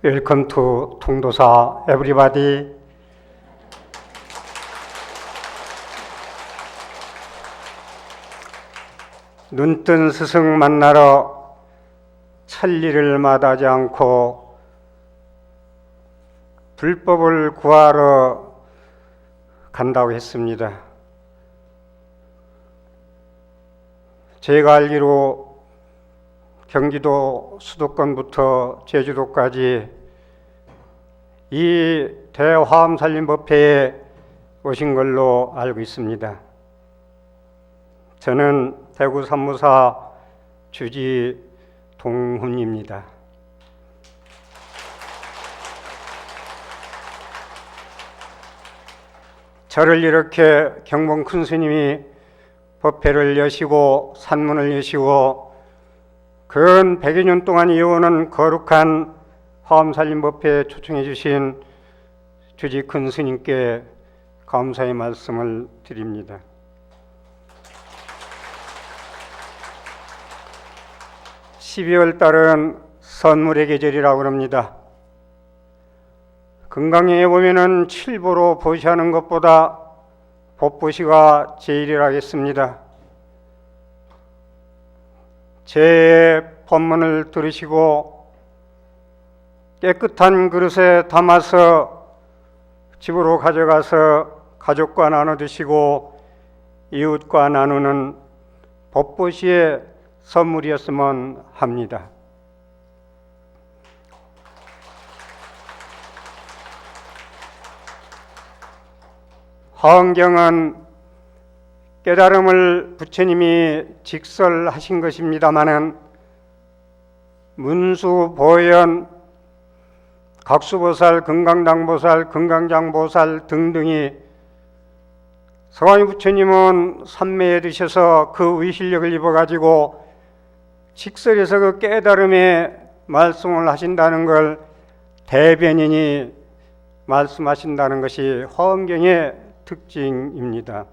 Welcome to 통도사 everybody. 눈뜬 스승 만나러 천리를 마다하지 않고 불법을 구하러 간다고 했습니다. 제가 알기로 경기도 수도권부터 제주도까지 이 대화엄살림법회에 오신 걸로 알고 있습니다. 저는 대구 산무사 주지 동훈입니다. 저를 이렇게 경봉 큰 스님이 법회를 여시고 산문을 여시고 근 100여 년 동안 이어오는 거룩한 화엄살림법회에 초청해 주신 주지 큰 스님께 감사의 말씀을 드립니다. (12월) 달은 선물의 계절이라고 합니다. 건강에 보면은 칠보로 보시하는 것보다 복보시가 제일이라겠습니다. 제 법문을 들으시고 깨끗한 그릇에 담아서 집으로 가져가서 가족과 나눠 드시고 이웃과 나누는 복보시의 선물이었으면 합니다. 화엄경은 깨달음을 부처님이 직설하신 것입니다마는 문수, 보현, 각수보살, 금강당보살, 금강장보살 등등이 서가모니 부처님은 삼매에 드셔서 그 의실력을 입어가지고 직설에서 그 깨달음의 말씀을 하신다는 걸 대변인이 말씀하신다는 것이 화엄경의 특징입니다.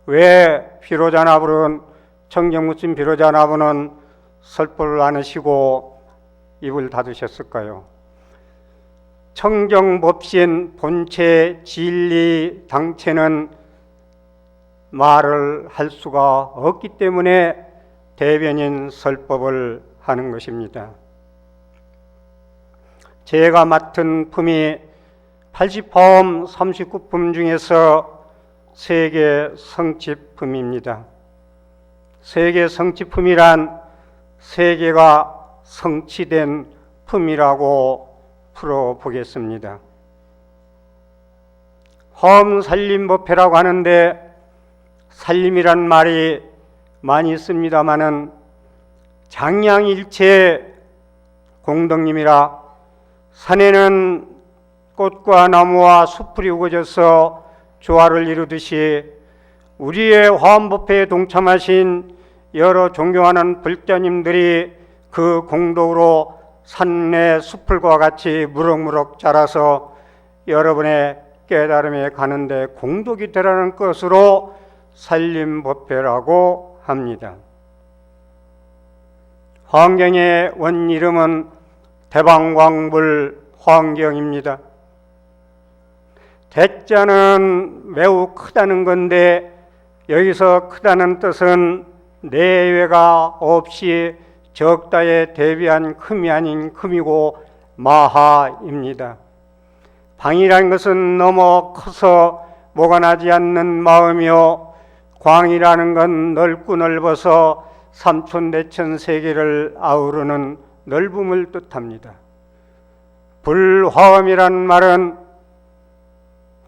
왜 비로자나불은 청정무심 비로자나불은 설법을 안 하시고 입을 닫으셨을까요? 청정법신 본체 진리 당체는 말을 할 수가 없기 때문에 대변인 설법을 하는 것입니다. 제가 맡은 품이 80품 39품 중에서 세계 성취품입니다. 세계 성취품이란 세계가 성취된 품이라고 풀어보겠습니다. 화엄살림법회라고 하는데 살림이란 말이 많이 있습니다마는 장량일체 공덕님이라 산에는 꽃과 나무와 숲이 우거져서 조화를 이루듯이 우리의 화엄법회에 동참하신 여러 존경하는 불자님들이 그 공덕으로 산의 숲을과 같이 무럭무럭 자라서 여러분의 깨달음에 가는데 공덕이 되라는 것으로 살림법회라고 합니다. 화엄경의 원 이름은 대방광불 화엄경입니다. 대자는 매우 크다는 건데 여기서 크다는 뜻은 내외가 없이 적다에 대비한 큼이 아닌 큼이고 마하입니다. 방이라는 것은 너무 커서 모가 나지 않는 마음이요 광이라는 건 넓고 넓어서 삼촌대천 세계를 아우르는 넓음을 뜻합니다. 불화엄이란 말은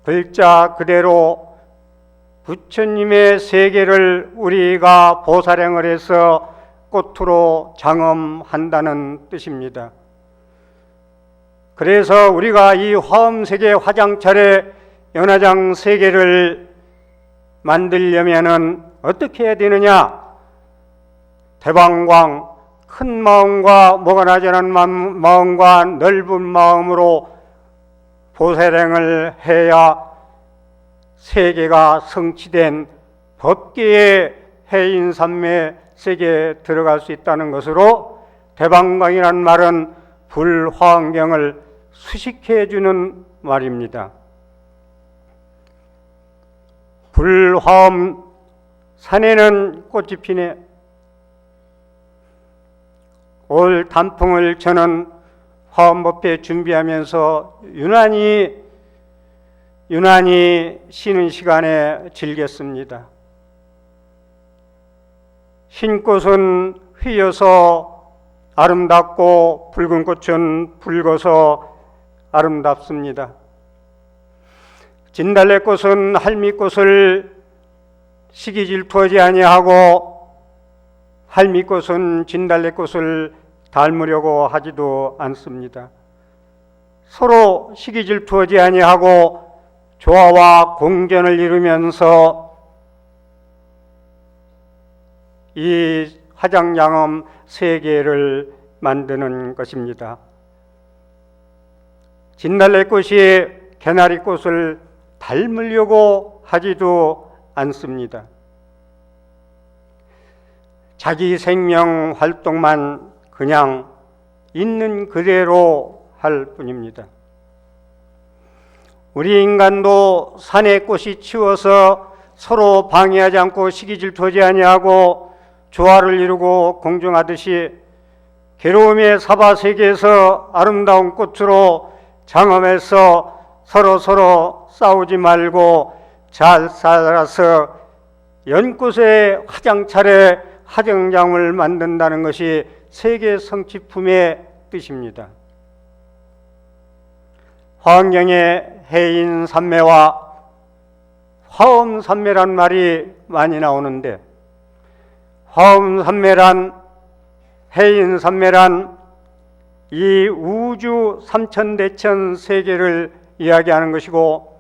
글자 그대로 부처님의 세계를 우리가 보살행을 해서 꽃으로 장엄한다는 뜻입니다. 그래서 우리가 이 화엄세계 화장찰의 연화장 세계를 만들려면은 어떻게 해야 되느냐? 대방광, 큰 마음과 모가 나지 않은 마음과 넓은 마음으로 보살행을 해야 세계가 성취된 법계의 해인삼매 세계에 들어갈 수 있다는 것으로 대방광이라는 말은 불화환경을 수식해 주는 말입니다. 불화음 산에는 꽃이 피네. 올 단풍을 저는 화엄법회 준비하면서 유난히 쉬는 시간에 즐겼습니다. 흰 꽃은 휘어서 아름답고 붉은 꽃은 붉어서 아름답습니다. 진달래꽃은 할미꽃을 시기 질투하지 아니하고 할미꽃은 진달래꽃을 닮으려고 하지도 않습니다. 서로 시기 질투하지 아니하고 조화와 공존을 이루면서 이 화장양엄 세계를 만드는 것입니다. 진달래꽃이 개나리꽃을 닮으려고 하지도 않습니다. 자기 생명 활동만 그냥 있는 그대로 할 뿐입니다. 우리 인간도 산의 꽃이 치워서 서로 방해하지 않고 시기 질투하지 아니하고 조화를 이루고 공존하듯이 괴로움의 사바세계에서 아름다운 꽃으로 장엄해서 서로 싸우지 말고 잘 살아서 연꽃의 화장차례 화정장을 만든다는 것이 세계 성취품의 뜻입니다. 화엄경에 해인산매와 화엄산매란 말이 많이 나오는데, 화엄산매란, 해인산매란 이 우주 삼천대천 세계를 이야기하는 것이고,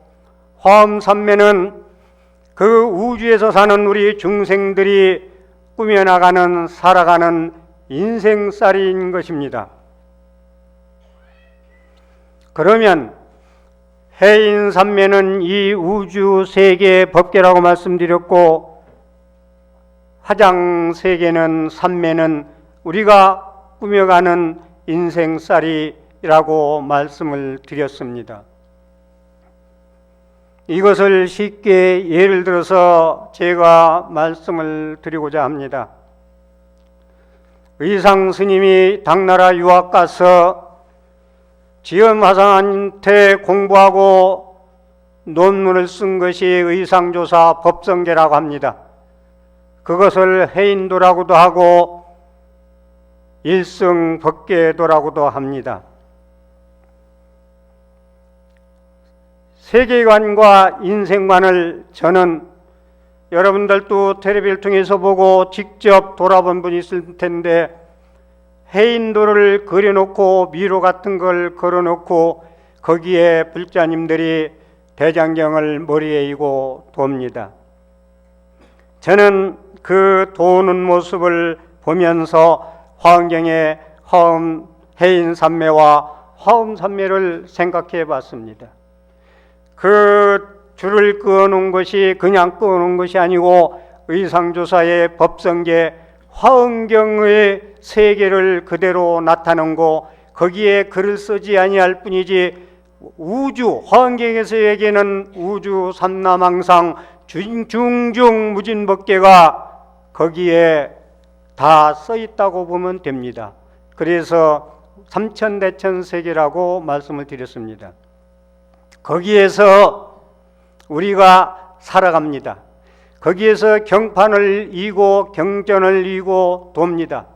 화엄산매는 그 우주에서 사는 우리 중생들이 꾸며나가는 살아가는 인생살이인 것입니다. 그러면 해인산매는 이 우주 세계의 법계라고 말씀드렸고, 화장세계는 산매는 우리가 꾸며가는 인생살이라고 말씀을 드렸습니다. 이것을 쉽게 예를 들어서 제가 말씀을 드리고자 합니다. 의상 스님이 당나라 유학 가서 지엄화상한테 공부하고 논문을 쓴 것이 의상조사 법성계라고 합니다. 그것을 해인도라고도 하고 일승법계도라고도 합니다. 세계관과 인생관을 저는 여러분들도 텔레비를 통해서 보고 직접 돌아본 분이 있을 텐데, 해인도를 그려놓고 미로 같은 걸 걸어놓고 거기에 불자님들이 대장경을 머리에 이고 돕니다. 저는 그 도는 모습을 보면서 화엄경의 해인산매와 화엄산매를 생각해 봤습니다. 그 줄을 그어놓은 것이 그냥 그어놓은 것이 아니고 의상조사의 법성계 화엄경의 세계를 그대로 나타낸 거, 거기에 글을 쓰지 아니할 뿐이지 우주, 화엄경에서 얘기하는 우주 삼남항상 중중무진법계가 거기에 다 써 있다고 보면 됩니다. 그래서 삼천대천세계라고 말씀을 드렸습니다. 거기에서 우리가 살아갑니다. 거기에서 경판을 이고 경전을 이고 돕니다.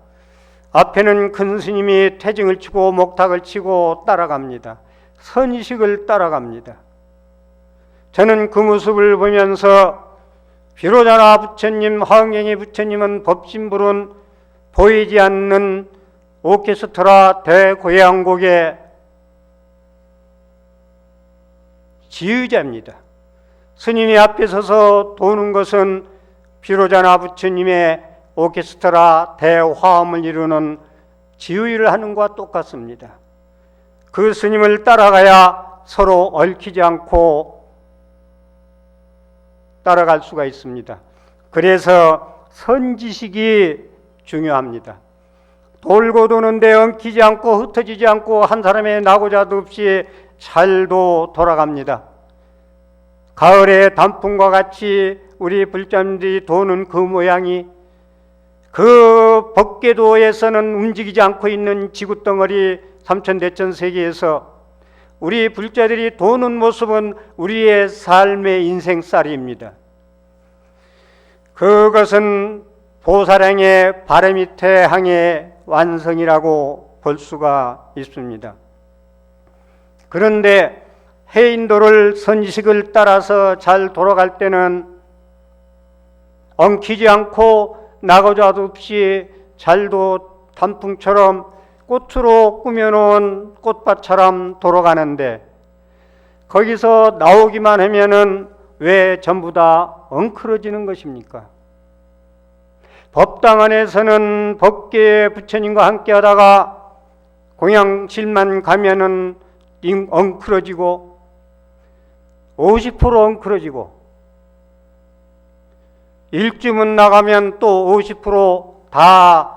앞에는 큰 스님이 태증을 치고 목탁을 치고 따라갑니다. 선식을 따라갑니다. 저는 그 모습을 보면서 비로자나 부처님, 화엄경의 부처님은 법신불은 보이지 않는 오케스트라 대고향곡의 지휘자입니다. 스님이 앞에 서서 도는 것은 비로자나 부처님의 오케스트라 대화음을 이루는 지휘를 하는 것과 똑같습니다. 그 스님을 따라가야 서로 얽히지 않고 따라갈 수가 있습니다. 그래서 선지식이 중요합니다. 돌고 도는데 엉키지 않고 흩어지지 않고 한 사람의 나고자도 없이 잘도 돌아갑니다. 가을의 단풍과 같이 우리 불자님들이 도는 그 모양이, 그 법궤도에서는 움직이지 않고 있는 지구덩어리 삼천대천 세계에서 우리 불자들이 도는 모습은 우리의 삶의 인생살이입니다. 그것은 보살행의 바람이 태항의 완성이라고 볼 수가 있습니다. 그런데 해인도를 선지식을 따라서 잘 돌아갈 때는 엉키지 않고 나고자도 없이 잘도 단풍처럼 꽃으로 꾸며놓은 꽃밭처럼 돌아가는데, 거기서 나오기만 하면은 왜 전부 다 엉클어지는 것입니까? 법당 안에서는 법계 부처님과 함께 하다가 공양실만 가면은 엉클어지고 50% 엉클어지고, 일주문 나가면 또 50% 다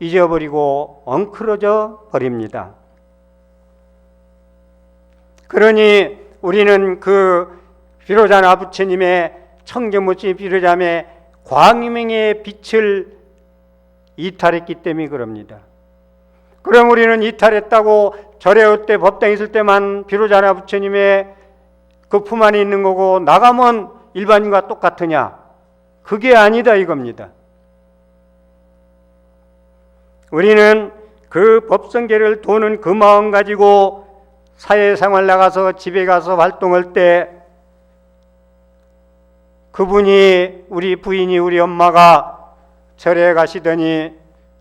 잊어버리고 엉클어져 버립니다. 그러니 우리는 그 비로자나 부처님의 청정모치 비로자의 광명의 빛을 이탈했기 때문에 그럽니다. 그럼 우리는 이탈했다고 절에 때 법당에 있을 때만 비로자나 부처님의 그 품 안에 있는 거고 나가면 일반인과 똑같으냐? 그게 아니다 이겁니다. 우리는 그 법성계를 도는 그 마음 가지고 사회생활 나가서 집에 가서 활동할 때 그분이, 우리 부인이, 우리 엄마가 절에 가시더니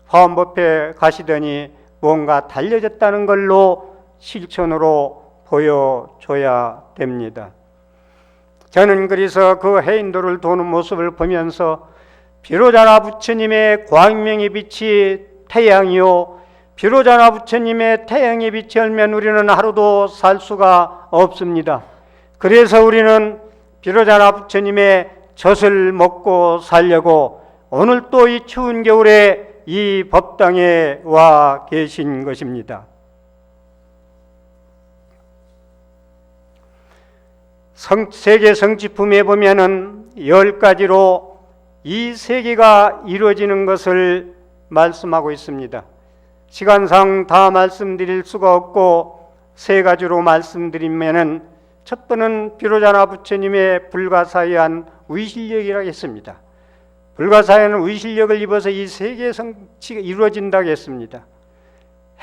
화엄법회 가시더니 뭔가 달려졌다는 걸로 실천으로 보여줘야 됩니다. 저는 그래서 그 해인도를 도는 모습을 보면서 비로자나 부처님의 광명의 빛이 태양이요, 비로자나 부처님의 태양의 빛이 얼면 우리는 하루도 살 수가 없습니다. 그래서 우리는 비로자나 부처님의 젖을 먹고 살려고 오늘 또 이 추운 겨울에 이 법당에 와 계신 것입니다. 세계 성취품에 보면은 10가지로 이 세계가 이루어지는 것을 말씀하고 있습니다. 시간상 다 말씀드릴 수가 없고 3가지로 말씀드리면은, 첫 번은 비로자나 부처님의 불가사의한 위실력이라고 했습니다. 불가사의한 위실력을 입어서 이 세계 성취가 이루어진다고 했습니다.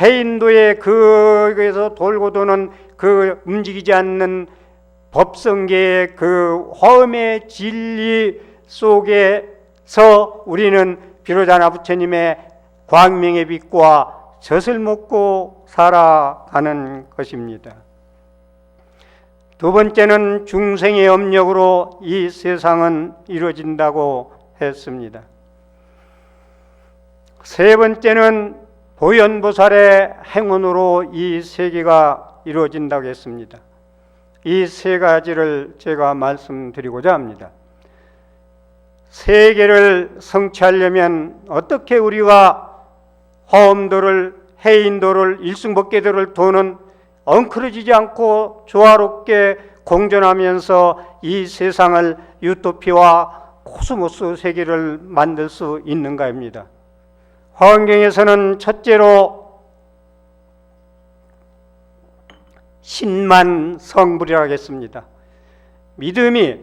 해인도에 그에서 돌고 도는 그 움직이지 않는 법성계의 그 화엄의 진리 속에서 우리는 비로자나 부처님의 광명의 빛과 젖을 먹고 살아가는 것입니다. 두 번째는 중생의 업력으로 이 세상은 이루어진다고 했습니다. 세 번째는 보현보살의 행운으로 이 세계가 이루어진다고 했습니다. 이 3가지를 제가 말씀드리고자 합니다. 세계를 성취하려면 어떻게 우리가 화엄도를, 해인도를, 일승법계도를 도는 엉클어지지 않고 조화롭게 공존하면서 이 세상을 유토피와 코스모스 세계를 만들 수 있는가입니다. 화엄경에서는 첫째로 신만 성불이라고 하겠습니다. 믿음이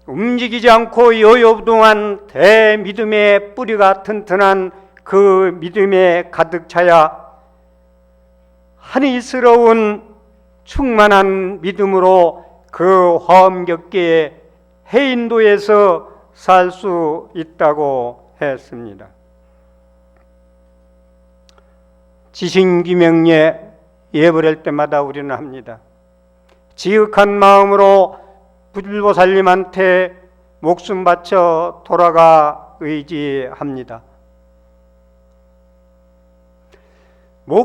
움직이지 않고 여요동안 대믿음의 뿌리가 튼튼한 그 믿음에 가득 차야 한이스러운 충만한 믿음으로 그 화엄격계의 해인도에서 살 수 있다고 했습니다. 지신기명예 예불할 때마다 우리는 합니다. 지극한 마음으로 불보살님한테 목숨 바쳐 돌아가 의지합니다.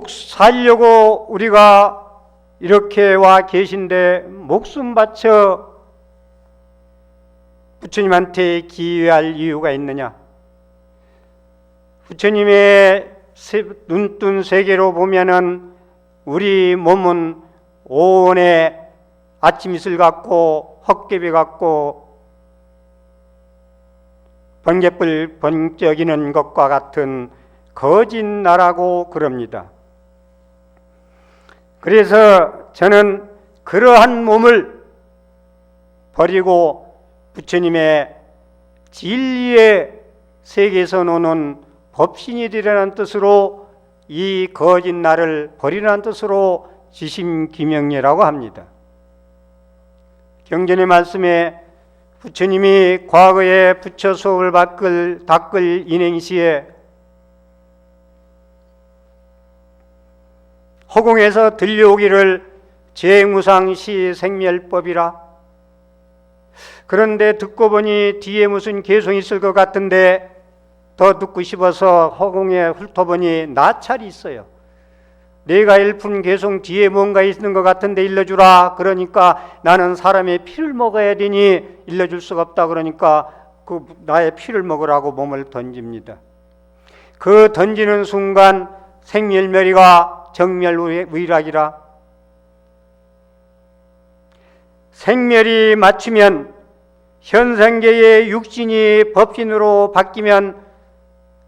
살려고 우리가 이렇게 와 계신데 목숨 바쳐 부처님한테 기여할 이유가 있느냐? 부처님의 눈뜬 세계로 보면은 우리 몸은 온에 아침 이슬 같고 헛개비 같고 번개불 번쩍이는 것과 같은 거짓나라고 그럽니다. 그래서 저는 그러한 몸을 버리고 부처님의 진리의 세계에서 노는 법신이 되라는 뜻으로 이 거짓나를 버리라는 뜻으로 지심기명예라고 합니다. 경전의 말씀에 부처님이 과거에 부처 수업을 닦을 인행시에 허공에서 들려오기를 재무상시 생멸법이라. 그런데 듣고 보니 뒤에 무슨 개성이 있을 것 같은데 더 듣고 싶어서 허공에 훑어보니 나찰이 있어요. 내가 일푼 개성 뒤에 뭔가 있는 것 같은데 일러주라. 그러니까 나는 사람의 피를 먹어야 되니 일러줄 수가 없다. 그러니까 그 나의 피를 먹으라고 몸을 던집니다. 그 던지는 순간 생멸멸이가 정멸의락이라. 생멸이 맞추면 현생계의 육신이 법신으로 바뀌면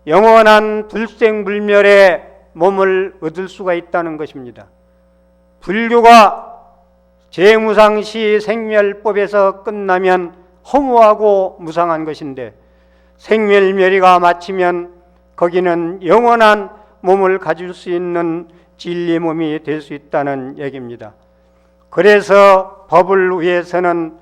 영원한 불생불멸의 몸을 얻을 수가 있다는 것입니다. 불교가 재무상시 생멸법에서 끝나면 허무하고 무상한 것인데 생멸멸이가 마치면 거기는 영원한 몸을 가질 수 있는 진리 몸이 될 수 있다는 얘기입니다. 그래서 법을 위해서는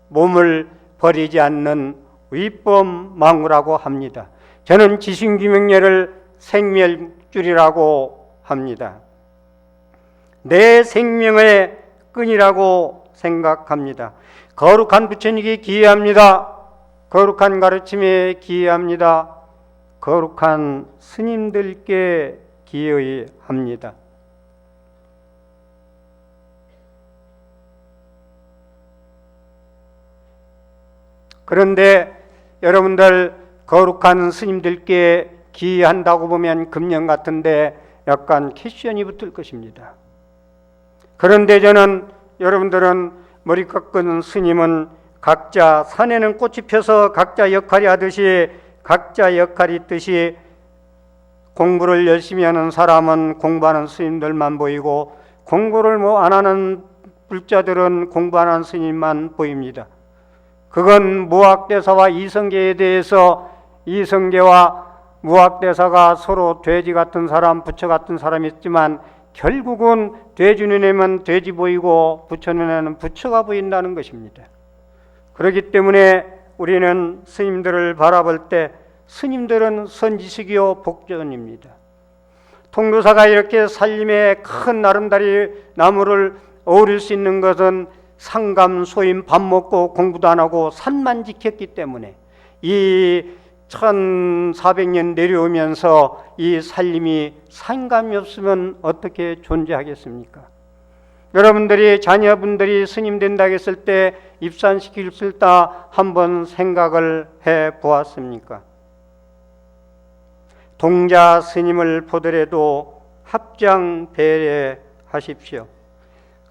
몸을 버리지 않는 위법망우라고 합니다. 저는 지심기명예를 생멸줄이라고 합니다. 내 생명의 끈이라고 생각합니다. 거룩한 부처님이 기이합니다. 거룩한 가르침에 기이합니다. 거룩한 스님들께 기이합니다. 그런데 여러분들 거룩한 스님들께 기이한다고 보면 금년 같은데 약간 캐션이 붙을 것입니다. 그런데 저는 여러분들은 머리 깎은 스님은 각자 산에는 꽃이 펴서 각자 역할이 하듯이 각자 역할이 있듯이 공부를 열심히 하는 사람은 공부하는 스님들만 보이고 공부를 안 하는 불자들은 공부 안 하는 스님만 보입니다. 그건 무학대사와 이성계에 대해서 이성계와 무학대사가 서로 돼지 같은 사람, 부처 같은 사람이 있지만 결국은 돼지 눈에는 돼지 보이고 부처 눈에는 부처가 보인다는 것입니다. 그렇기 때문에 우리는 스님들을 바라볼 때 스님들은 선지식이요 복전입니다. 통도사가 이렇게 산림에 큰 나름다리 나무를 어우릴 수 있는 것은 상감소임 밥 먹고 공부도 안 하고 산만 지켰기 때문에 이 1400년 내려오면서 이 산림이 상감이 없으면 어떻게 존재하겠습니까? 여러분들이 자녀분들이 스님 된다고 했을 때 입산시킬 수 있다 한번 생각을 해 보았습니까? 동자 스님을 보더라도 합장 배려하십시오.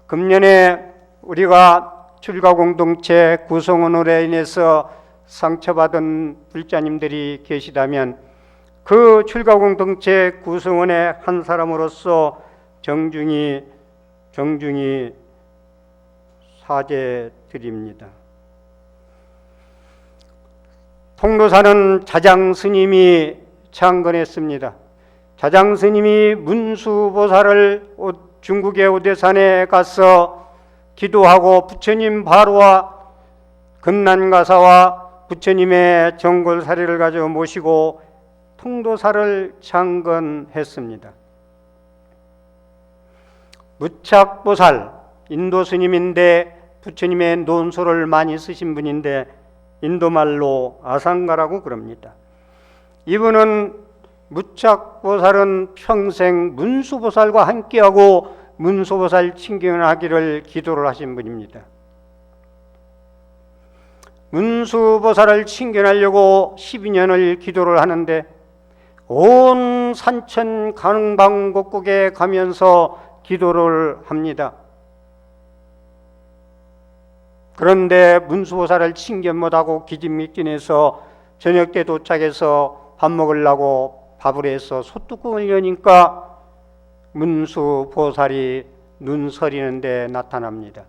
금년에 우리가 출가공동체 구성원으로 인해서 상처받은 불자님들이 계시다면 그 출가공동체 구성원의 한 사람으로서 정중히 사죄드립니다. 통도사는 자장스님이 창건했습니다. 자장스님이 문수보살을 중국의 오대산에 가서 기도하고 부처님 바로와 금난가사와 부처님의 정골사리를 가져 모시고 통도사를 창건했습니다. 무착보살 인도 스님인데 부처님의 논소를 많이 쓰신 분인데 인도말로 아상가라고 그럽니다. 이분은 무착보살은 평생 문수보살과 함께하고 문수보살 친경하기를 기도를 하신 분입니다. 문수보살을 친견하려고 12년을 기도를 하는데 온 산천 강방곡곡에 가면서 기도를 합니다. 그런데 문수보살을 친견 못하고 기진맥진해서 저녁 때 도착해서 밥 먹으려고 밥을 해서 소뚜껑을 여니까 문수보살이 눈 서리는데 나타납니다.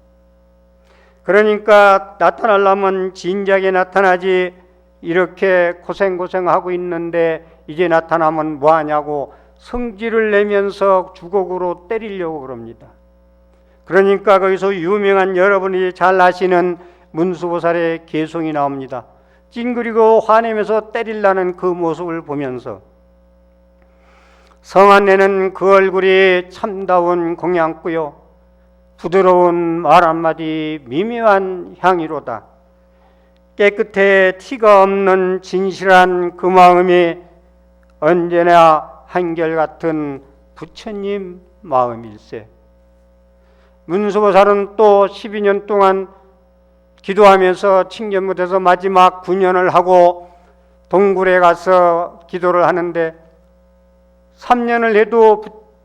그러니까 나타나려면 진작에 나타나지, 이렇게 고생하고 있는데 이제 나타나면 뭐하냐고 성질을 내면서 주걱으로 때리려고 그럽니다. 그러니까 거기서 유명한, 여러분이 잘 아시는 문수보살의 개송이 나옵니다. 찡그리고 화내면서 때리려는 그 모습을 보면서 성안내는 그 얼굴이 참다운 공양구요, 부드러운 말 한마디 미묘한 향이로다. 깨끗해 티가 없는 진실한 그 마음이 언제나 한결같은 부처님 마음일세. 문수보살은 또 12년 동안 기도하면서 칭견 못해서 마지막 9년을 하고 동굴에 가서 기도를 하는데 3년을 해도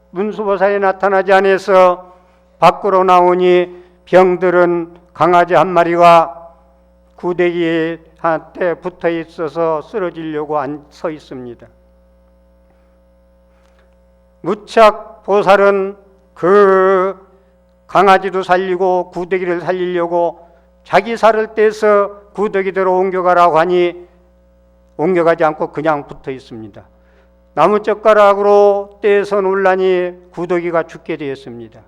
문수보살이 나타나지 않아서 밖으로 나오니 병들은 강아지 한 마리가 구데기한테 붙어 있어서 쓰러지려고 서 있습니다. 무척 보살은 그 강아지도 살리고 구데기를 살리려고 자기 살을 떼서 구데기대로 옮겨가라고 하니 옮겨가지 않고 그냥 붙어 있습니다. 나무젓가락으로 떼서 놀라니 구데기가 죽게 되었습니다.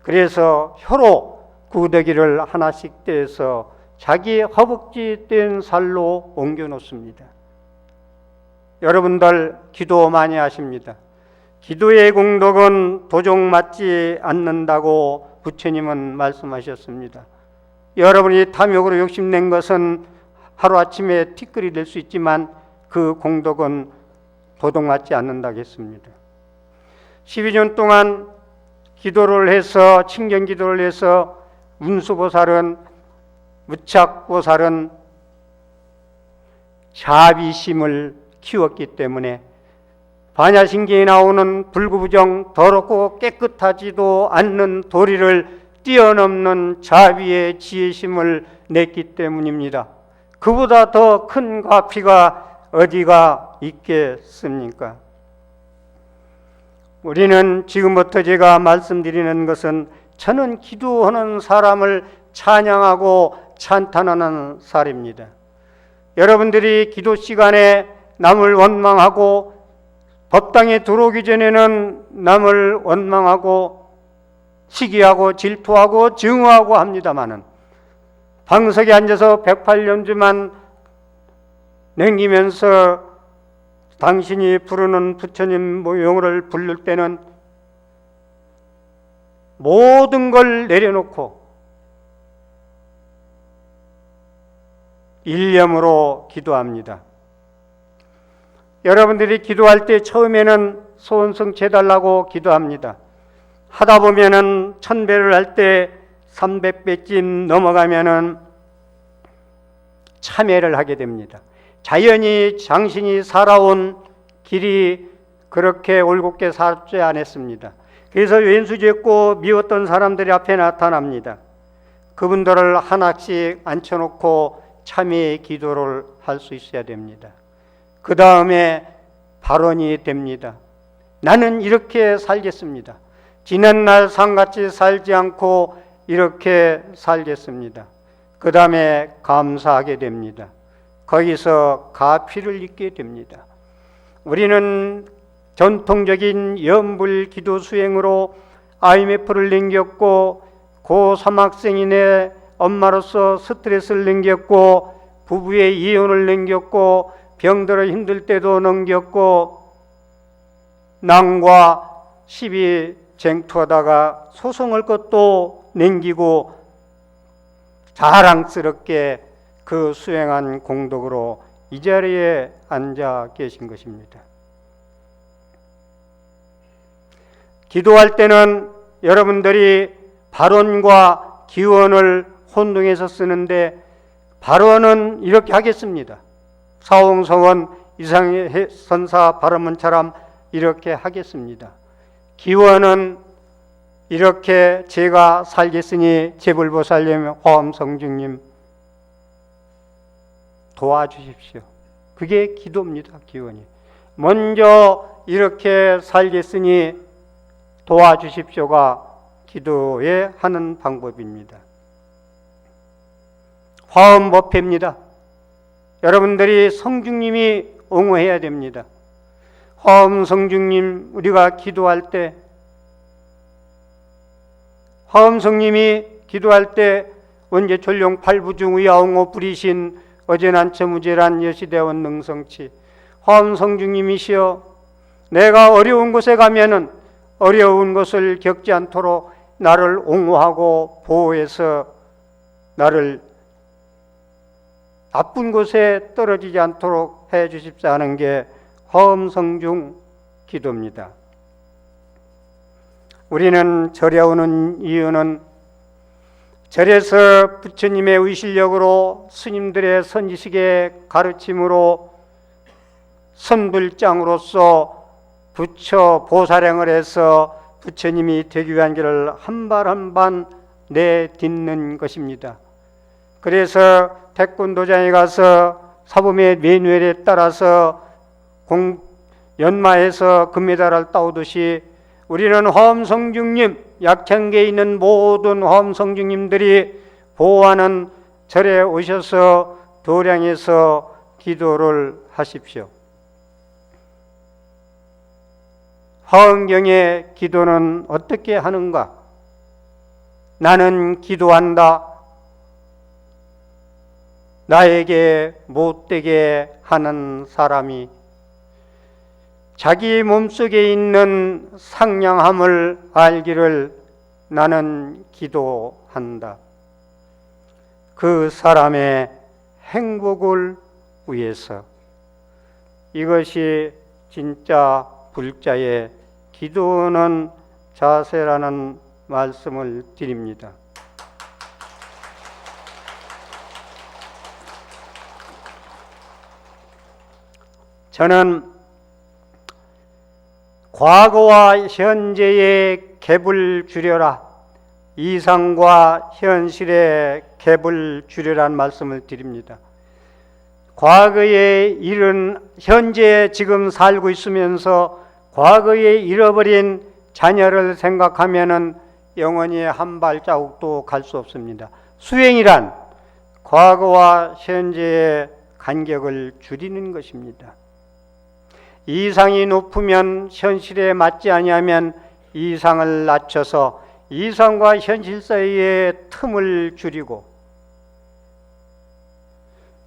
그래서 혀로 구데기를 하나씩 떼서 자기 허벅지 뗀 살로 옮겨 놓습니다. 여러분들 기도 많이 하십니다. 기도의 공덕은 도종 맞지 않는다고 부처님은 말씀하셨습니다. 여러분이 탐욕으로 욕심낸 것은 하루아침에 티끌이 될 수 있지만 그 공덕은 도덕맞지 않는다고 했습니다. 12년 동안 기도를 해서, 칭견 기도를 해서 문수보살은, 무착보살은 자비심을 키웠기 때문에 반야신경에 나오는 불구부정, 더럽고 깨끗하지도 않는 도리를 뛰어넘는 자비의 지혜심을 냈기 때문입니다. 그보다 더 큰 과피가 어디가 있겠습니까? 우리는 지금부터 제가 말씀드리는 것은 저는 기도하는 사람을 찬양하고 찬탄하는 사례입니다. 여러분들이 기도 시간에 남을 원망하고 법당에 들어오기 전에는 남을 원망하고 시기하고 질투하고 증오하고 합니다마는 방석에 앉아서 108년주만 남기면서 당신이 부르는 부처님 모형을 부를 때는 모든 걸 내려놓고 일념으로 기도합니다. 여러분들이 기도할 때 처음에는 소원성 해달라고 기도합니다. 하다 보면은 1000배를 할 때 300배쯤 넘어가면은 참회를 하게 됩니다. 자연히 당신이 살아온 길이 그렇게 올곧게 살지 않았습니다. 그래서 왼수짓고 미웠던 사람들이 앞에 나타납니다. 그분들을 하나씩 앉혀놓고 참회의 기도를 할 수 있어야 됩니다. 그 다음에 발언이 됩니다. 나는 이렇게 살겠습니다. 지난날 상같이 살지 않고 이렇게 살겠습니다. 그 다음에 감사하게 됩니다. 거기서 가피를 잊게 됩니다. 우리는 전통적인 연불 기도 수행으로 IMF를 넘겼고 고3학생인의 엄마로서 스트레스를 넘겼고 부부의 이혼을 넘겼고 병들어 힘들 때도 넘겼고 남과 시비 쟁투하다가 소송할 것도 넘기고 자랑스럽게 그 수행한 공덕으로 이 자리에 앉아 계신 것입니다. 기도할 때는 여러분들이 발언과 기원을 혼동해서 쓰는데 발언은 이렇게 하겠습니다. 사홍성은 이상의 선사 바라문처럼 이렇게 하겠습니다. 기원은 이렇게 제가 살겠으니 제불보살님, 화엄성중님 도와주십시오. 그게 기도입니다. 기원이 먼저 이렇게 살겠으니 도와주십시오가 기도에 하는 방법입니다. 화엄법회입니다. 여러분들이 성중님이 옹호해야 됩니다. 화엄성중님, 우리가 기도할 때, 화엄성님이 기도할 때 원제 졸룡 팔부중 의아옹호 뿌리신 어제난처무제란 여시대원 능성치, 화엄성중님이시여, 내가 어려운 곳에 가면은 어려운 것을 겪지 않도록 나를 옹호하고 보호해서 나를 나쁜 곳에 떨어지지 않도록 해 주십사 하는 게 화엄성중 기도입니다. 우리는 절에 오는 이유는 절에서 부처님의 의실력으로 스님들의 선지식의 가르침으로 선불장으로서 부처 보살행을 해서 부처님이 되기 위한 길을 한 발 한 발 내딛는 것입니다. 그래서 태권도장에 가서 사범의 매뉴얼에 따라서 연마해서 금메달을 따오듯이 우리는 화엄성중님, 약창계에 있는 모든 화엄성중님들이 보호하는 절에 오셔서 도량에서 기도를 하십시오. 화엄경의 기도는 어떻게 하는가? 나는 기도한다. 나에게 못되게 하는 사람이 자기 몸속에 있는 상냥함을 알기를 나는 기도한다. 그 사람의 행복을 위해서. 이것이 진짜 불자의 기도는 자세라는 말씀을 드립니다. 저는 과거와 현재의 갭을 줄여라, 이상과 현실의 갭을 줄여라는 말씀을 드립니다. 과거의 일은 현재에 지금 살고 있으면서 과거에 잃어버린 자녀를 생각하면은 영원히 한 발자국도 갈 수 없습니다. 수행이란 과거와 현재의 간격을 줄이는 것입니다. 이상이 높으면 현실에 맞지 아니하면 이상을 낮춰서 이상과 현실 사이의 틈을 줄이고,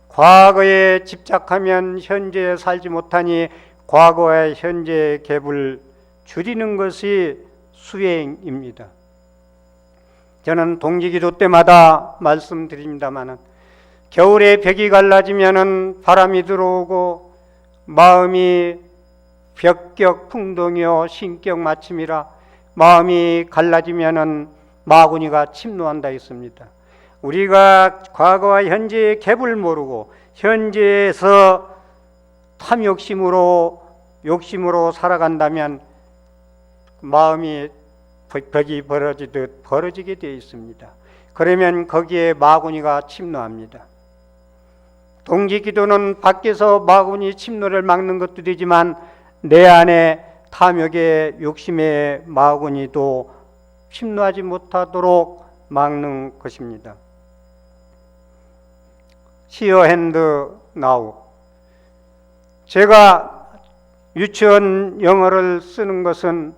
과거에 집착하면 현재에 살지 못하니 과거와 현재의 갭을 줄이는 것이 수행입니다. 저는 동지기도 때마다 말씀드립니다마는 겨울에 벽이 갈라지면은 바람이 들어오고 마음이 벽격 풍동이요 신격 마침이라, 마음이 갈라지면은 마구니가 침노한다 했습니다. 우리가 과거와 현재의 갭을 모르고 현재에서 탐욕심으로 욕심으로 살아간다면 마음이 벽이 벌어지듯 벌어지게 되어 있습니다. 그러면 거기에 마구니가 침노합니다. 동지기도는 밖에서 마구니 침노를 막는 것도 되지만 내 안에 탐욕의 욕심의 마구니도 침노하지 못하도록 막는 것입니다. 시어 핸드 나우. 제가 유치원 영어를 쓰는 것은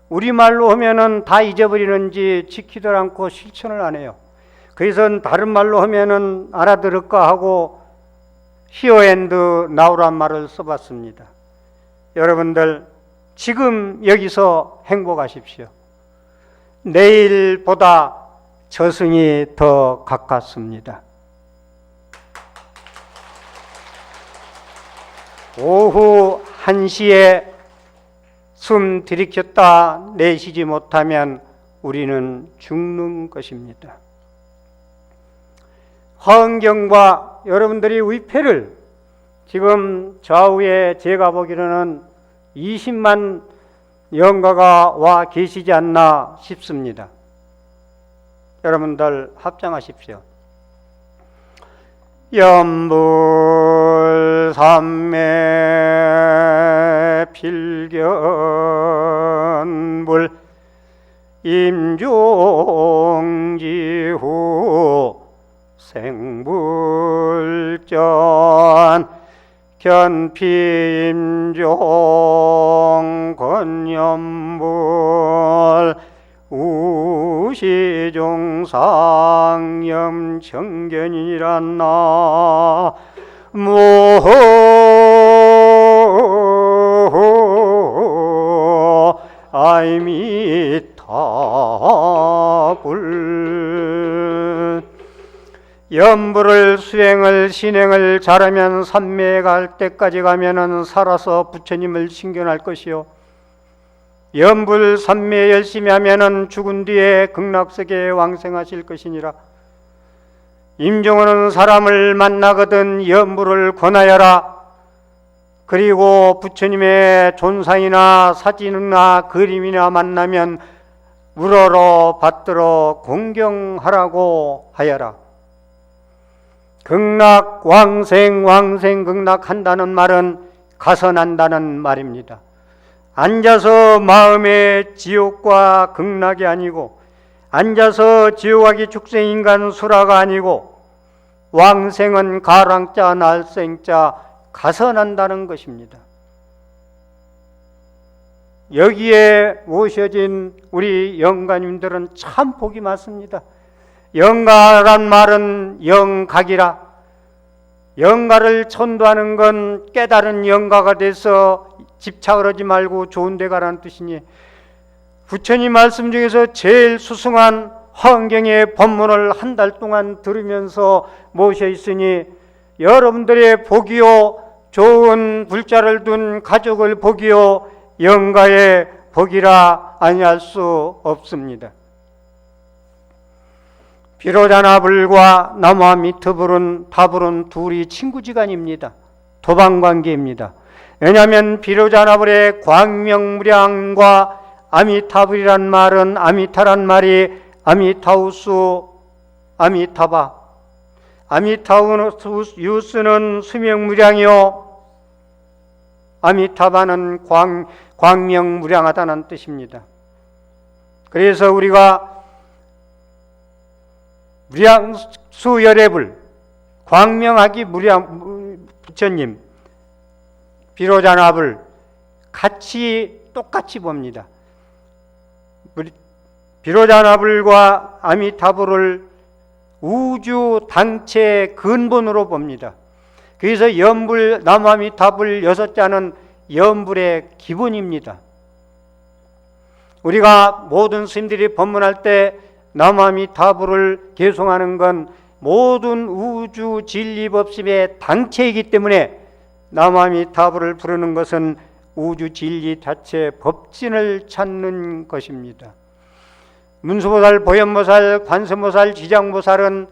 우리말로 하면은 다 잊어버리는지 지키들 않고 실천을 안 해요. 그래서 다른 말로 하면은 알아들을까 하고 히어 앤드 나우란 말을 써봤습니다. 여러분들 지금 여기서 행복하십시오. 내일보다 저승이 더 가깝습니다. 오후 1시에 숨 들이켰다 내쉬지 못하면 우리는 죽는 것입니다. 화엄경과 여러분들이 위패를 지금 좌우에 제가 보기로는 20만 영가가 와 계시지 않나 싶습니다. 여러분들 합장하십시오. 염불삼매 필견불 임종지후 생불전 견피임종 건염불 우시종상염 정견이란나 모 아이미타불. 염불을 수행을 신행을 잘하면 삼매에 갈 때까지 가면은 살아서 부처님을 신견할 것이요, 염불 삼매 열심히 하면은 죽은 뒤에 극락세계에 왕생하실 것이니라. 임종원은 사람을 만나거든 염불을 권하여라. 그리고 부처님의 존상이나 사진이나 그림이나 만나면 우러러 받들어 공경하라고 하여라. 극락 왕생 극락 한다는 말은 가서 난다는 말입니다. 앉아서 마음의 지옥과 극락이 아니고, 앉아서 지옥하기 축생인간 수라가 아니고, 왕생은 가랑자 날생자 가서 난다는 것입니다. 여기에 오셔진 우리 영가님들은 참 복이 많습니다. 영가란 말은 영각이라, 영가를 천도하는 건 깨달은 영가가 돼서 집착을 하지 말고 좋은 데 가라는 뜻이니, 부처님 말씀 중에서 제일 수승한 화엄경의 법문을 한 달 동안 들으면서 모셔 있으니 여러분들의 복이요, 좋은 불자를 둔 가족을 복이요, 영가의 복이라 아니할 수 없습니다. 비로자나불과 나무아미타불은 다불은 둘이 친구지간입니다. 도방관계입니다. 왜냐하면 비로자나불의 광명무량과 아미타불이란 말은, 아미타란 말이 아미타우스, 아미타바, 아미타우스는 수명무량이요, 아미타바는 광명무량하다는 뜻입니다. 그래서 우리가 무량수열애불, 광명하기 무량 부처님, 비로자나불 같이 똑같이 봅니다. 비로자나불과 아미타불을 우주 당체 근본으로 봅니다. 그래서 염불, 나무아미타불 6자는 염불의 기본입니다. 우리가 모든 스님들이 법문할 때 나무아미타불을 계송하는 건 모든 우주 진리법심의 당체이기 때문에 나무아미타불을 부르는 것은 우주 진리 자체 법진을 찾는 것입니다. 문수보살, 보현보살, 관세음보살, 지장보살은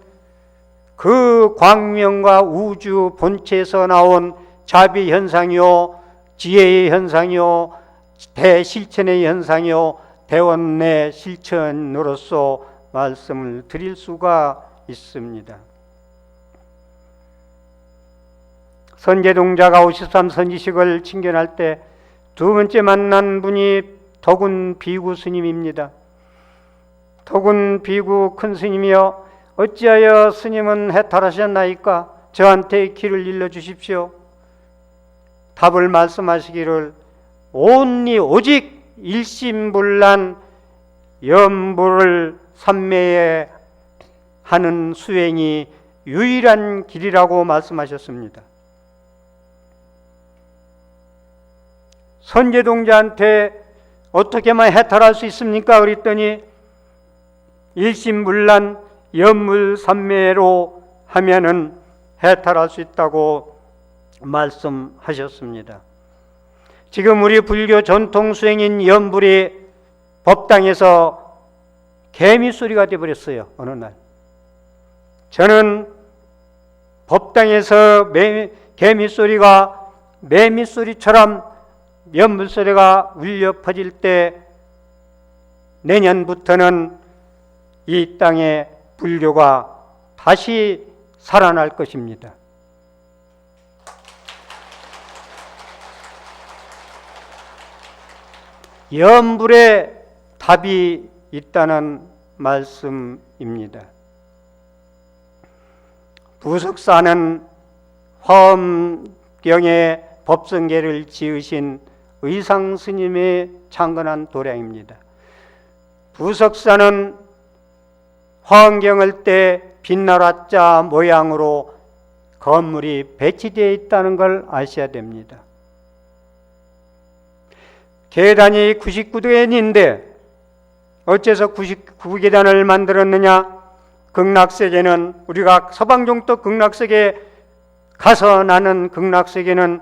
그 광명과 우주 본체에서 나온 자비 현상이요, 지혜의 현상이요, 대실천의 현상이요, 대원의 실천으로서 말씀을 드릴 수가 있습니다. 선제동자가 53 선지식을 칭견할 때 두 번째 만난 분이 덕운 비구 스님입니다. 덕운 비구 큰 스님이여, 어찌하여 스님은 해탈하셨나이까? 저한테 길을 일러주십시오. 답을 말씀하시기를, 오직 일심불란 염불을 삼매에 하는 수행이 유일한 길이라고 말씀하셨습니다. 선제동자한테 어떻게만 해탈할 수 있습니까? 그랬더니 일심불란 염불삼매로 하면은 해탈할 수 있다고 말씀하셨습니다. 지금 우리 불교 전통 수행인 염불이 법당에서 개미소리가 되어버렸어요. 어느 날 저는 법당에서 개미소리가 매미소리처럼 연불소리가 울려 퍼질 때 내년부터는 이 땅에 불교가 다시 살아날 것입니다. 염불에 답이 있다는 말씀입니다. 부석사는 화엄경에 법성계를 지으신 의상스님의 창건한 도량입니다. 부석사는 화엄경을 때 빛나라자 모양으로 건물이 배치되어 있다는 걸 아셔야 됩니다. 계단이 99계단인데 어째서 99계단을 만들었느냐? 극락세계는 우리가 서방종도 극락세계에 가서 나는 극락세계는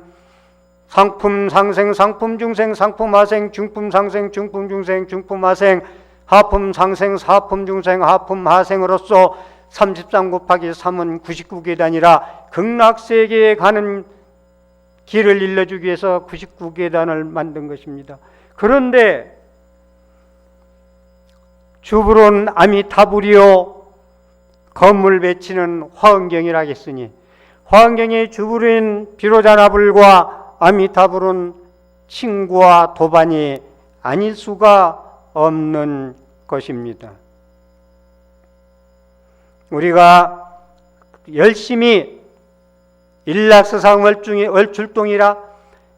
상품 상생, 상품 중생, 상품 하생, 중품 상생, 중품 중생, 중품 하생, 하품 상생, 하품 중생, 하품 하생으로서 33 곱하기 3은 99계단이라 극락세계에 가는 길을 일러주기 위해서 99계단을 만든 것입니다. 그런데 주불은 아미타불이요 건물 배치는 화엄경이라 했으니 화엄경의 주불인 비로자나불과 아미타불은 친구와 도반이 아닐 수가 없는 것입니다. 우리가 열심히 일락서상 월출동이라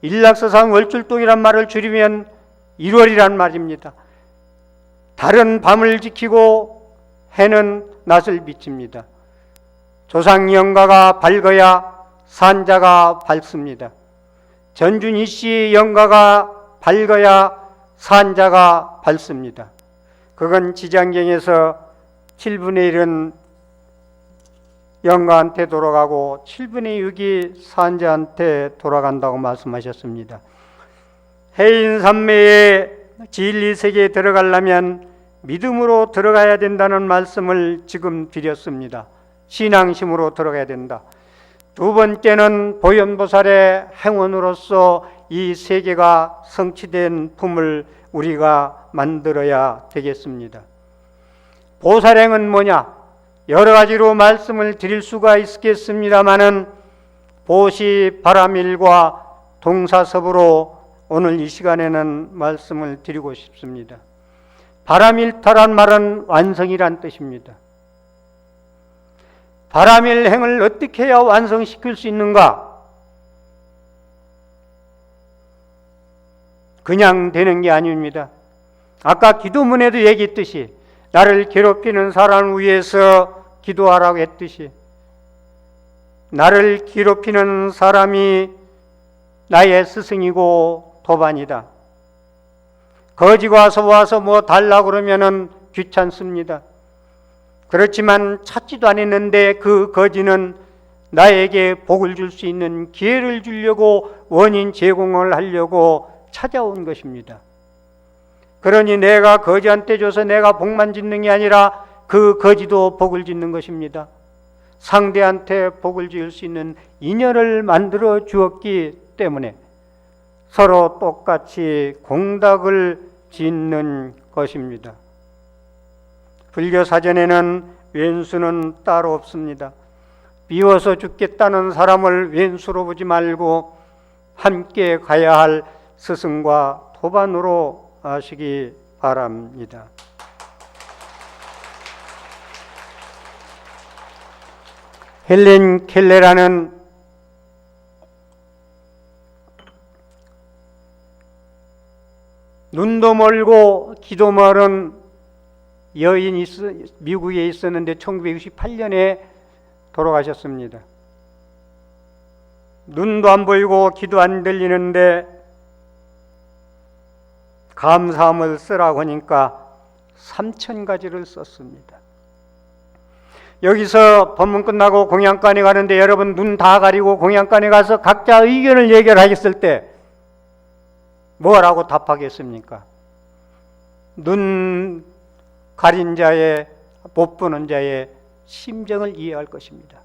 일락서상 월출동이란 말을 줄이면 1월이란 말입니다. 달은 밤을 지키고 해는 낯을 비칩니다. 조상영가가 밝아야 산자가 밝습니다. 전준이씨 영가가 밝아야 산자가 밝습니다. 그건 지장경에서 7분의 1은 영가한테 돌아가고 7분의 6이 산자한테 돌아간다고 말씀하셨습니다. 해인산매의 진리세계에 들어가려면 믿음으로 들어가야 된다는 말씀을 지금 드렸습니다. 신앙심으로 들어가야 된다. 두 번째는 보현보살의 행원으로서 이 세계가 성취된 품을 우리가 만들어야 되겠습니다. 보살행은 뭐냐? 여러 가지로 말씀을 드릴 수가 있겠습니다마는 보시 바라밀과 동사섭으로 오늘 이 시간에는 말씀을 드리고 싶습니다. 바라밀타란 말은 완성이란 뜻입니다. 바라밀행을 어떻게 해야 완성시킬 수 있는가? 그냥 되는 게 아닙니다. 아까 기도문에도 얘기했듯이 나를 괴롭히는 사람을 위해서 기도하라고 했듯이 나를 괴롭히는 사람이 나의 스승이고 도반이다. 거지가 와서 뭐 달라고 그러면은 귀찮습니다. 그렇지만 찾지도 않았는데 그 거지는 나에게 복을 줄 수 있는 기회를 주려고 원인 제공을 하려고 찾아온 것입니다. 그러니 내가 거지한테 줘서 내가 복만 짓는 게 아니라 그 거지도 복을 짓는 것입니다. 상대한테 복을 지을 수 있는 인연을 만들어 주었기 때문에 서로 똑같이 공덕을 짓는 것입니다. 불교 사전에는 왼수는 따로 없습니다. 미워서 죽겠다는 사람을 왼수로 보지 말고 함께 가야 할 스승과 도반으로 하시기 바랍니다. 헬렌 켈레라는 눈도 멀고 기도 멀은 여인이 미국에 있었는데 1968년에 돌아가셨습니다. 눈도 안 보이고 귀도 안 들리는데 감사함을 쓰라고 하니까 3,000가지를 썼습니다. 여기서 법문 끝나고 공양관에 가는데 여러분 눈 다 가리고 공양관에 가서 각자 의견을 얘기하겠을 때 뭐라고 답하겠습니까? 눈 가린 자의, 못 보는 자의 심정을 이해할 것입니다.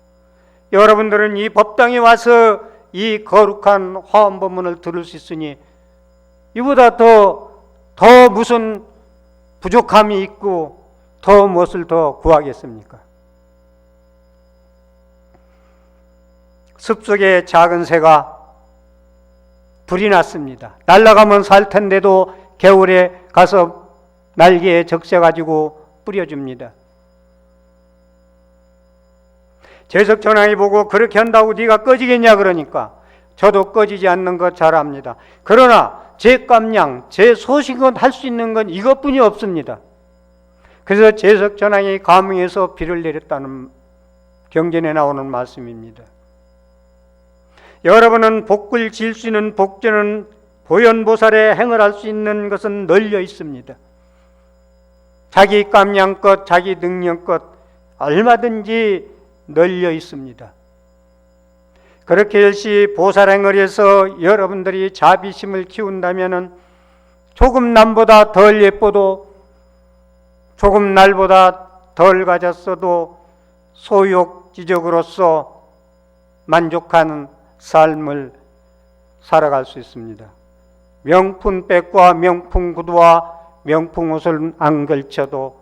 여러분들은 이 법당에 와서 이 거룩한 화엄법문을 들을 수 있으니 이보다 더 무슨 부족함이 있고 더 무엇을 더 구하겠습니까? 숲속에 작은 새가 불이 났습니다. 날아가면 살 텐데도 겨울에 가서 날개에 적셔가지고 뿌려줍니다. 제석천왕이 보고 그렇게 한다고 네가 꺼지겠냐 그러니까 저도 꺼지지 않는 것 잘 압니다. 그러나 제 깜냥, 제 소식은 할 수 있는 건 이것뿐이 없습니다. 그래서 제석천왕이 감흥에서 비를 내렸다는 경전에 나오는 말씀입니다. 여러분은 복을 지을 수 있는 복전은 보현보살의 행을 할 수 있는 것은 널려 있습니다. 자기 깜냥껏 자기 능력껏 얼마든지 널려 있습니다. 그렇게 열심히 보살행을 해서 여러분들이 자비심을 키운다면 조금 남보다 덜 예뻐도 조금 날보다 덜 가졌어도 소욕지적으로서 만족하는 삶을 살아갈 수 있습니다. 명품백과 명품구두와 명품옷을 안 걸쳐도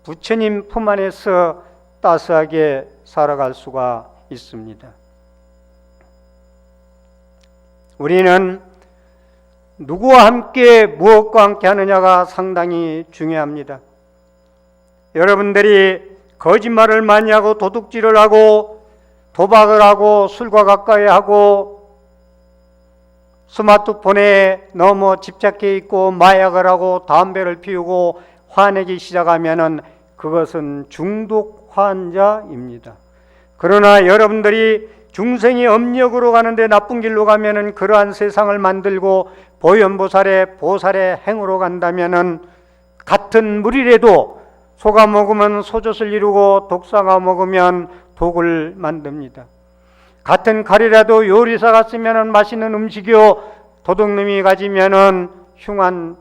부처님 품 안에서 따스하게 살아갈 수가 있습니다. 우리는 누구와 함께 무엇과 함께 하느냐가 상당히 중요합니다. 여러분들이 거짓말을 많이 하고 도둑질을 하고 도박을 하고 술과 가까이 하고 스마트폰에 너무 집착해 있고 마약을 하고 담배를 피우고 화내기 시작하면은 그것은 중독 환자입니다. 그러나 여러분들이 중생이 업력으로 가는데 나쁜 길로 가면은 그러한 세상을 만들고 보현보살의 행으로 간다면은 같은 물이라도 소가 먹으면 소젖을 이루고 독사가 먹으면 독을 만듭니다. 같은 칼이라도 요리사가 쓰면은 맛있는 음식이요 도둑놈이 가지면은 흉한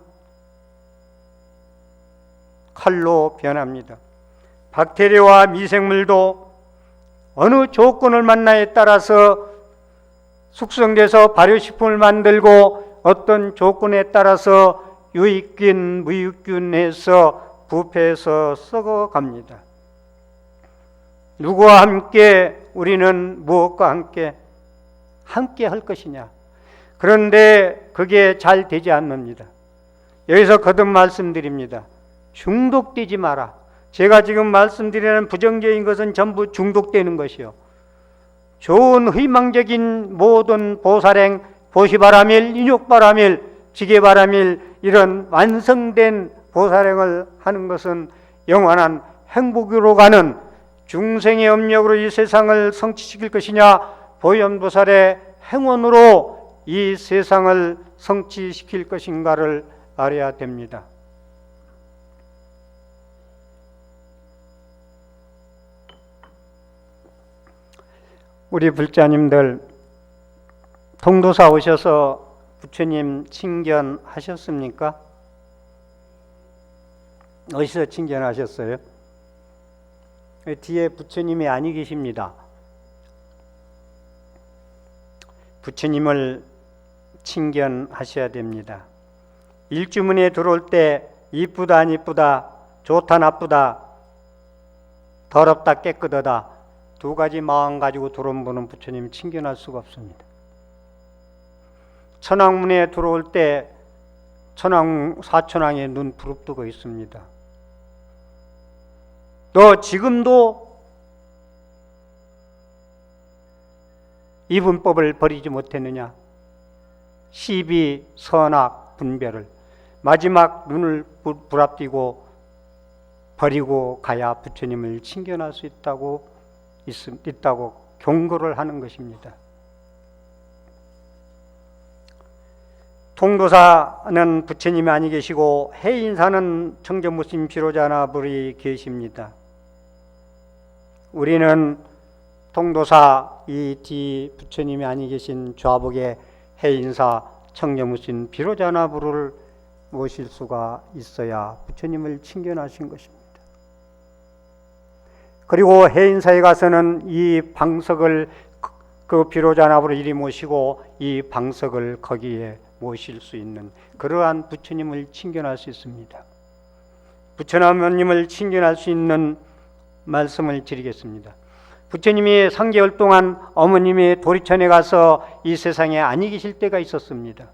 칼로 변합니다. 박테리아와 미생물도 어느 조건을 만나에 따라서 숙성돼서 발효식품을 만들고 어떤 조건에 따라서 유익균, 무익균에서 부패해서 썩어갑니다. 누구와 함께 우리는 무엇과 함께 할 것이냐. 그런데 그게 잘 되지 않습니다. 여기서 거듭 말씀드립니다. 중독되지 마라. 제가 지금 말씀드리는 부정적인 것은 전부 중독되는 것이요. 좋은 희망적인 모든 보살행, 보시바라밀, 인욕바라밀, 지게바라밀 이런 완성된 보살행을 하는 것은 영원한 행복으로 가는 중생의 업력으로 이 세상을 성취시킬 것이냐 보현보살의 행원으로 이 세상을 성취시킬 것인가를 알아야 됩니다. 우리 불자님들 통도사 오셔서 부처님 친견하셨습니까? 어디서 친견하셨어요? 뒤에 부처님이 아니 계십니다. 부처님을 친견하셔야 됩니다. 일주문에 들어올 때 이쁘다 안 이쁘다, 좋다 나쁘다, 더럽다 깨끗하다 두 가지 마음 가지고 들어온 분은 부처님 친견할 수가 없습니다. 천왕문에 들어올 때 사천왕의 눈 부릅뜨고 있습니다. 너 지금도 이분법을 버리지 못했느냐? 시비, 선악, 분별을 마지막 눈을 부랍뜨고 버리고 가야 부처님을 친견할 수 있다고 경고를 하는 것입니다. 통도사는 부처님이 아니 계시고 해인사는 청정무심 비로자나불이 계십니다. 우리는 통도사 이 뒤 부처님이 아니 계신 좌복의 해인사 청정무심 비로자나불을 모실 수가 있어야 부처님을 친견하신 것입니다. 그리고 해인사에 가서는 이 방석을 그 비로자납으로 이리 모시고 이 방석을 거기에 모실 수 있는 그러한 부처님을 친견할 수 있습니다. 부처님을 친견할 수 있는 말씀을 드리겠습니다. 부처님이 3개월 동안 어머님의 도리천에 가서 이 세상에 아니 계실 때가 있었습니다.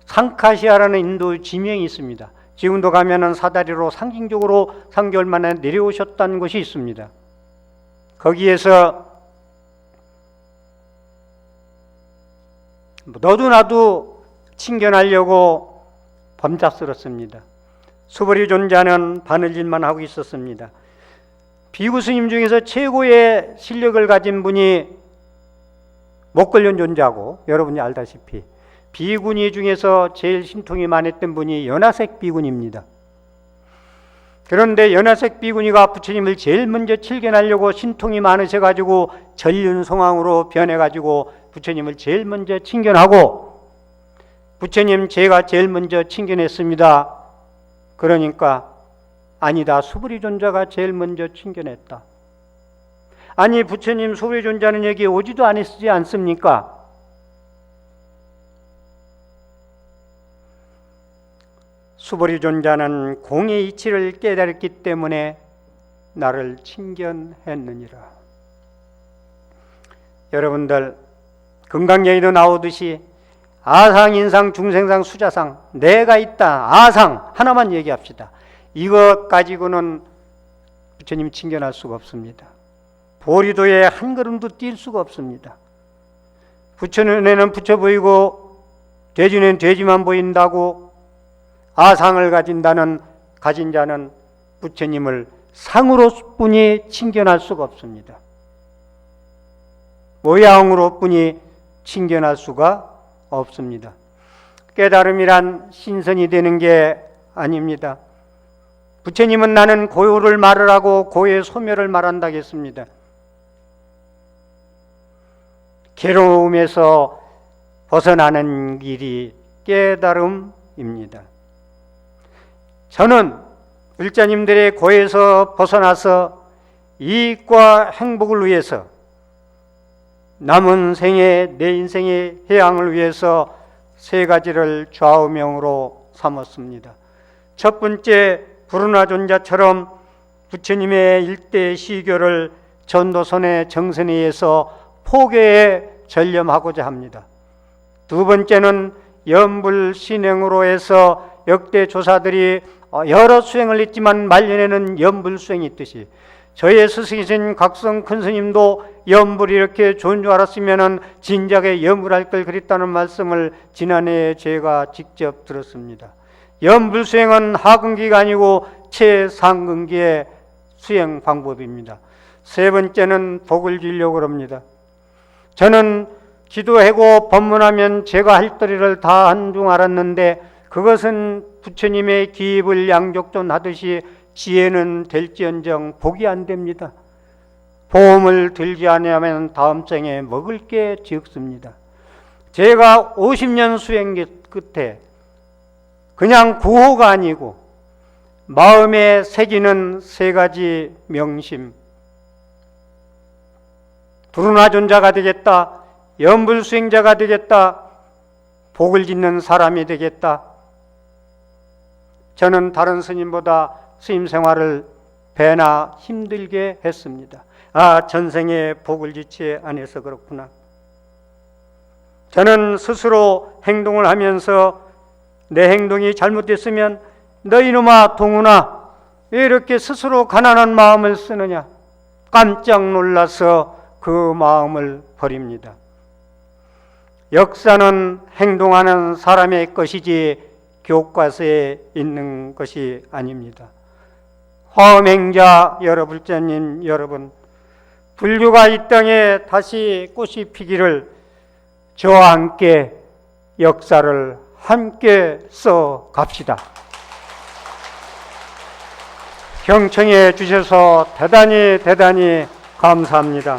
상카시아라는 인도 지명이 있습니다. 지금도 가면은 사다리로 상징적으로 3개월 만에 내려오셨다는 것이 있습니다. 거기에서 너도 나도 친견하려고 범잡스럽습니다. 수보리 존자는 바느질만 하고 있었습니다. 비구 스님 중에서 최고의 실력을 가진 분이 목걸련 존자고, 여러분이 알다시피 비구니 중에서 제일 신통이 많았던 분이 연화색 비구니입니다. 그런데 연화색 비구니가 부처님을 제일 먼저 칠견하려고 신통이 많으셔가지고 전륜성왕으로 변해가지고 부처님을 제일 먼저 친견하고, 부처님 제가 제일 먼저 친견했습니다. 그러니까 아니다, 수부리 존자가 제일 먼저 친견했다. 아니, 부처님 수부리 존자는 여기 오지도 않으시지 않습니까? 수보리 존자는 공의 이치를 깨달았기 때문에 나를 친견했느니라. 여러분들, 금강경에도 나오듯이 아상, 인상, 중생상, 수자상, 내가 있다, 아상 하나만 얘기합시다. 이것 가지고는 부처님 친견할 수가 없습니다. 보리도에 한 걸음도 뛸 수가 없습니다. 부처눈에는 부처 보이고 돼지는 돼지만 보인다고 아상을 가진 자는 부처님을 상으로뿐이 친견할 수가 없습니다. 모양으로뿐이 친견할 수가 없습니다. 깨달음이란 신선이 되는 게 아닙니다. 부처님은 나는 고요를 말을 하고 고요의 소멸을 말한다고 했습니다. 괴로움에서 벗어나는 길이 깨달음입니다. 저는 일자님들의 고에서 벗어나서 이익과 행복을 위해서 남은 생에 내 인생의 해양을 위해서 3가지를 좌우명으로 삼았습니다. 첫 번째, 불운하 존자처럼 부처님의 일대 시교를 전도선의 정선에 의해서 포교에 전념하고자 합니다. 두 번째는 염불신행으로 해서 역대 조사들이 여러 수행을 했지만 말년에는 염불수행이 있듯이 저의 스승이신 각성 큰 스님도 염불이 이렇게 좋은 줄 알았으면 진작에 염불할 걸 그랬다는 말씀을 지난해에 제가 직접 들었습니다. 염불수행은 하근기가 아니고 최상근기의 수행 방법입니다. 세 번째는 복을 주려고 합니다. 저는 기도하고 법문하면 제가 할 도리를 다 한 줄 알았는데 그것은 부처님의 기입을 양족존 하듯이 지혜는 될지언정 복이 안 됩니다. 보험을 들지 않으면 다음 생에 먹을 게 적습니다. 제가 50년 수행 끝에 그냥 구호가 아니고 마음에 새기는 3가지 명심, 불운하 존자가 되겠다, 염불수행자가 되겠다, 복을 짓는 사람이 되겠다. 저는 다른 스님보다 스님 생활을 배나 힘들게 했습니다. 전생에 복을 짓지 않아서 그렇구나. 저는 스스로 행동을 하면서 내 행동이 잘못됐으면 너희놈아 동훈아 왜 이렇게 스스로 가난한 마음을 쓰느냐, 깜짝 놀라서 그 마음을 버립니다. 역사는 행동하는 사람의 것이지 교과서에 있는 것이 아닙니다. 화엄행자 여러분자님 여러분, 불교가 이 땅에 다시 꽃이 피기를 저와 함께 역사를 함께 써 갑시다. 경청해 주셔서 대단히 감사합니다.